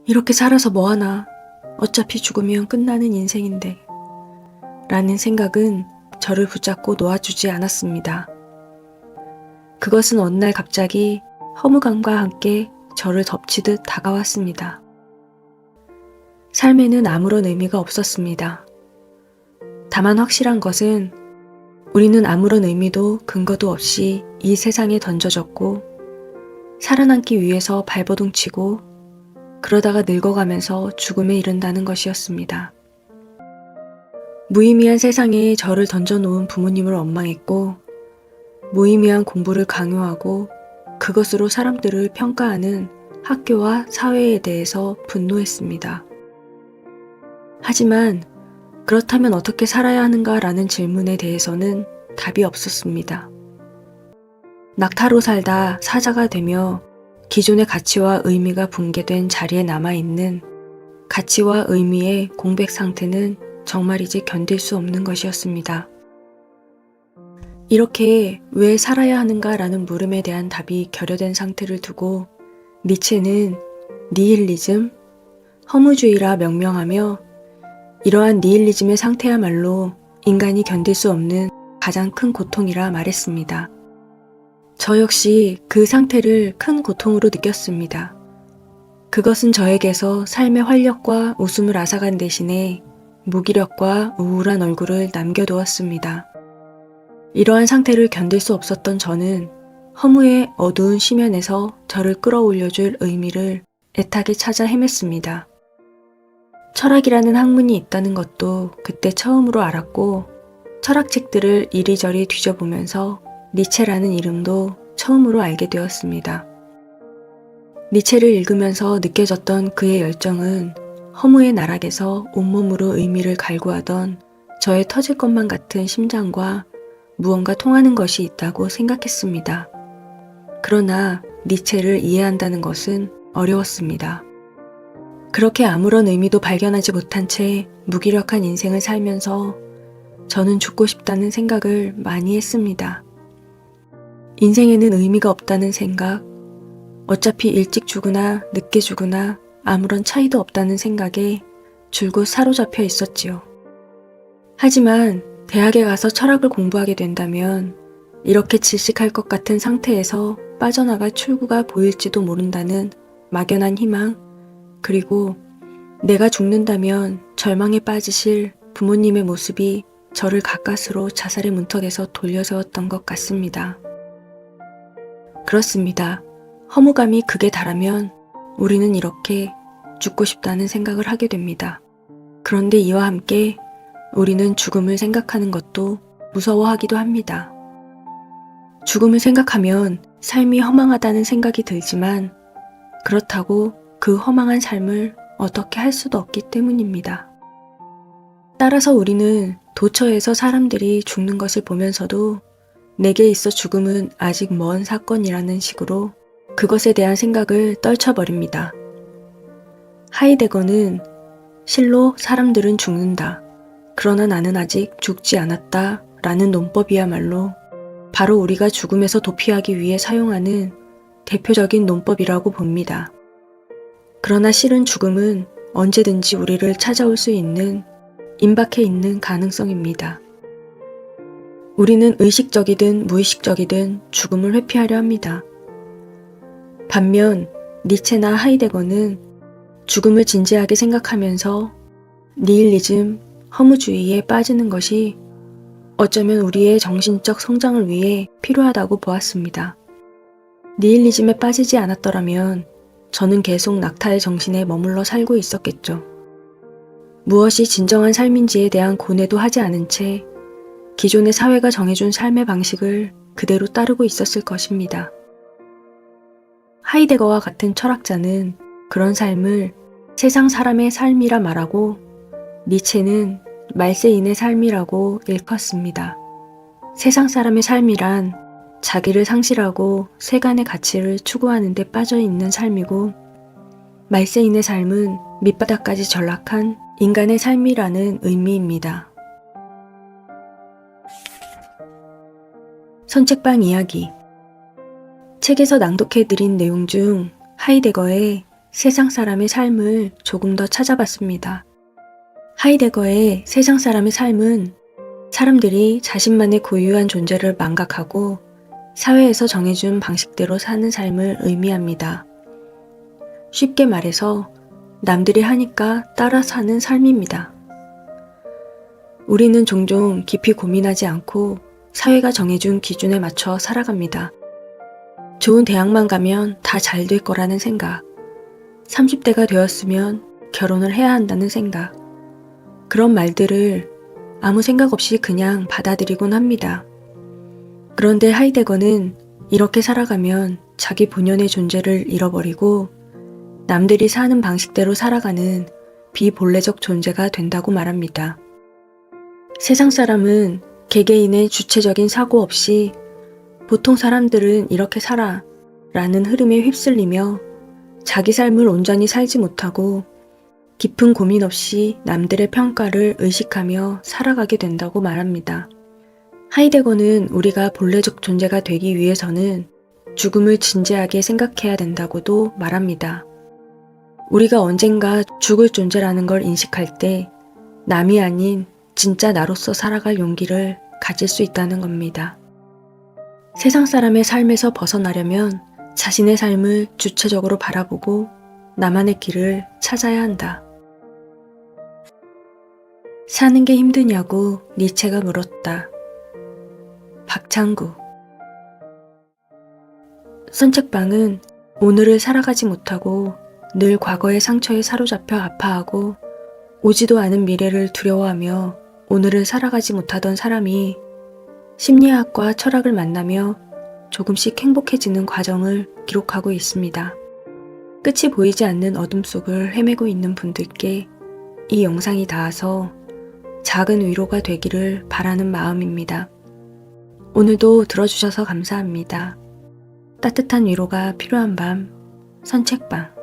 이렇게 살아서 뭐하나. 어차피 죽으면 끝나는 인생인데. 라는 생각은 저를 붙잡고 놓아주지 않았습니다. 그것은 어느 날 갑자기 허무감과 함께 저를 덮치듯 다가왔습니다. 삶에는 아무런 의미가 없었습니다. 다만 확실한 것은 우리는 아무런 의미도 근거도 없이 이 세상에 던져졌고 살아남기 위해서 발버둥치고 그러다가 늙어가면서 죽음에 이른다는 것이었습니다. 무의미한 세상에 저를 던져놓은 부모님을 원망했고 무의미한 공부를 강요하고 그것으로 사람들을 평가하는 학교와 사회에 대해서 분노했습니다. 하지만 그렇다면 어떻게 살아야 하는가라는 질문에 대해서는 답이 없었습니다. 낙타로 살다 사자가 되며 기존의 가치와 의미가 붕괴된 자리에 남아있는 가치와 의미의 공백 상태는 정말이지 견딜 수 없는 것이었습니다. 이렇게 왜 살아야 하는가라는 물음에 대한 답이 결여된 상태를 두고 니체는 니힐리즘, 허무주의라 명명하며 이러한 니힐리즘의 상태야말로 인간이 견딜 수 없는 가장 큰 고통이라 말했습니다. 저 역시 그 상태를 큰 고통으로 느꼈습니다. 그것은 저에게서 삶의 활력과 웃음을 앗아간 대신에 무기력과 우울한 얼굴을 남겨두었습니다. 이러한 상태를 견딜 수 없었던 저는 허무의 어두운 심연에서 저를 끌어올려줄 의미를 애타게 찾아 헤맸습니다. 철학이라는 학문이 있다는 것도 그때 처음으로 알았고 철학책들을 이리저리 뒤져보면서 니체라는 이름도 처음으로 알게 되었습니다. 니체를 읽으면서 느껴졌던 그의 열정은 허무의 나락에서 온몸으로 의미를 갈구하던 저의 터질 것만 같은 심장과 무언가 통하는 것이 있다고 생각했습니다. 그러나 니체를 이해한다는 것은 어려웠습니다. 그렇게 아무런 의미도 발견하지 못한 채 무기력한 인생을 살면서 저는 죽고 싶다는 생각을 많이 했습니다. 인생에는 의미가 없다는 생각, 어차피 일찍 죽으나 늦게 죽으나 아무런 차이도 없다는 생각에 줄곧 사로잡혀 있었지요. 하지만 대학에 가서 철학을 공부하게 된다면 이렇게 질식할 것 같은 상태에서 빠져나갈 출구가 보일지도 모른다는 막연한 희망, 그리고 내가 죽는다면 절망에 빠지실 부모님의 모습이 저를 가까스로 자살의 문턱에서 돌려세웠던 것 같습니다. 그렇습니다. 허무감이 극에 달하면 우리는 이렇게 죽고 싶다는 생각을 하게 됩니다. 그런데 이와 함께 우리는 죽음을 생각하는 것도 무서워하기도 합니다. 죽음을 생각하면 삶이 허망하다는 생각이 들지만 그렇다고 그 허망한 삶을 어떻게 할 수도 없기 때문입니다. 따라서 우리는 도처에서 사람들이 죽는 것을 보면서도 내게 있어 죽음은 아직 먼 사건이라는 식으로 그것에 대한 생각을 떨쳐버립니다. 하이데거는 실로 사람들은 죽는다. 그러나 나는 아직 죽지 않았다. 라는 논법이야말로 바로 우리가 죽음에서 도피하기 위해 사용하는 대표적인 논법이라고 봅니다. 그러나 실은 죽음은 언제든지 우리를 찾아올 수 있는 임박해 있는 가능성입니다. 우리는 의식적이든 무의식적이든 죽음을 회피하려 합니다. 반면 니체나 하이데거는 죽음을 진지하게 생각하면서 니힐리즘, 허무주의에 빠지는 것이 어쩌면 우리의 정신적 성장을 위해 필요하다고 보았습니다. 니힐리즘에 빠지지 않았더라면 저는 계속 낙타의 정신에 머물러 살고 있었겠죠. 무엇이 진정한 삶인지에 대한 고뇌도 하지 않은 채 기존의 사회가 정해준 삶의 방식을 그대로 따르고 있었을 것입니다. 하이데거와 같은 철학자는 그런 삶을 세상 사람의 삶이라 말하고 니체는 말세인의 삶이라고 일컫습니다. 세상 사람의 삶이란 자기를 상실하고 세간의 가치를 추구하는 데 빠져있는 삶이고 말세인의 삶은 밑바닥까지 전락한 인간의 삶이라는 의미입니다. 선책방 이야기. 책에서 낭독해드린 내용 중 하이데거의 세상 사람의 삶을 조금 더 찾아봤습니다. 하이데거의 세상 사람의 삶은 사람들이 자신만의 고유한 존재를 망각하고 사회에서 정해준 방식대로 사는 삶을 의미합니다. 쉽게 말해서 남들이 하니까 따라 사는 삶입니다. 우리는 종종 깊이 고민하지 않고 사회가 정해준 기준에 맞춰 살아갑니다. 좋은 대학만 가면 다 잘 될 거라는 생각, 30대가 되었으면 결혼을 해야 한다는 생각, 그런 말들을 아무 생각 없이 그냥 받아들이곤 합니다. 그런데 하이데거는 이렇게 살아가면 자기 본연의 존재를 잃어버리고 남들이 사는 방식대로 살아가는 비본래적 존재가 된다고 말합니다. 세상 사람은 개개인의 주체적인 사고 없이 보통 사람들은 이렇게 살아 라는 흐름에 휩쓸리며 자기 삶을 온전히 살지 못하고 깊은 고민 없이 남들의 평가를 의식하며 살아가게 된다고 말합니다. 하이데거는 우리가 본래적 존재가 되기 위해서는 죽음을 진지하게 생각해야 된다고도 말합니다. 우리가 언젠가 죽을 존재라는 걸 인식할 때 남이 아닌 진짜 나로서 살아갈 용기를 가질 수 있다는 겁니다. 세상 사람의 삶에서 벗어나려면 자신의 삶을 주체적으로 바라보고 나만의 길을 찾아야 한다. 사는 게 힘드냐고 니체가 물었다. 박창구. 선책방은 오늘을 살아가지 못하고 늘 과거의 상처에 사로잡혀 아파하고 오지도 않은 미래를 두려워하며 오늘을 살아가지 못하던 사람이 심리학과 철학을 만나며 조금씩 행복해지는 과정을 기록하고 있습니다. 끝이 보이지 않는 어둠 속을 헤매고 있는 분들께 이 영상이 닿아서 작은 위로가 되기를 바라는 마음입니다. 오늘도 들어주셔서 감사합니다. 따뜻한 위로가 필요한 밤, 선책방.